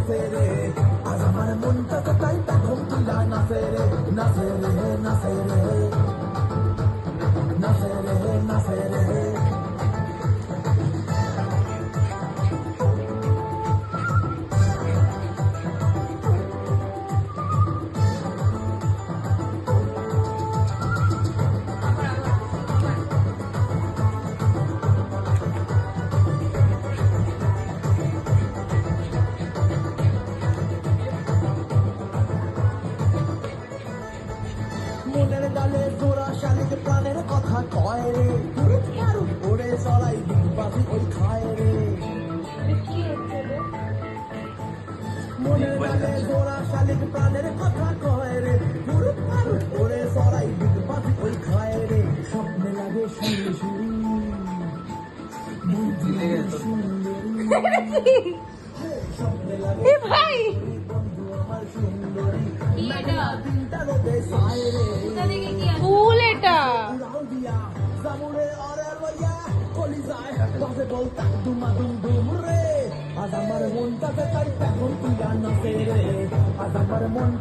নাচে রে, আজ আমার মনটাকে তাই তখন তুলা নাচে রে, নাচে রে, নাচে রে, নাচে রে, নাচে রে। মনের ডালে জোড়া শালিক প্রাণের কথা কয় রে, ওরে চড়াই ডিগবাজি ওই খায় রে। মনের ডালে জোড়া শালিক প্রাণের কথা কয় রে, ওরে চড়াই ডিগবাজি ওই খায় রে। স্বপ্নে লাগে শুনি শুনি স্বপ্নে লাগে ভাই বন্ধু আমার সুন্দরী, মেঘনা দিনটা রোদে ছায় রে। ফুল এটা উড়াল দিয়া জামুরে অরে লইয়া কলি যায় বাজে বলতা দুমা দুম দুম রে, আজ আমার মনটাকে তাই তখন তুই নাচে রে, আজ আমার মন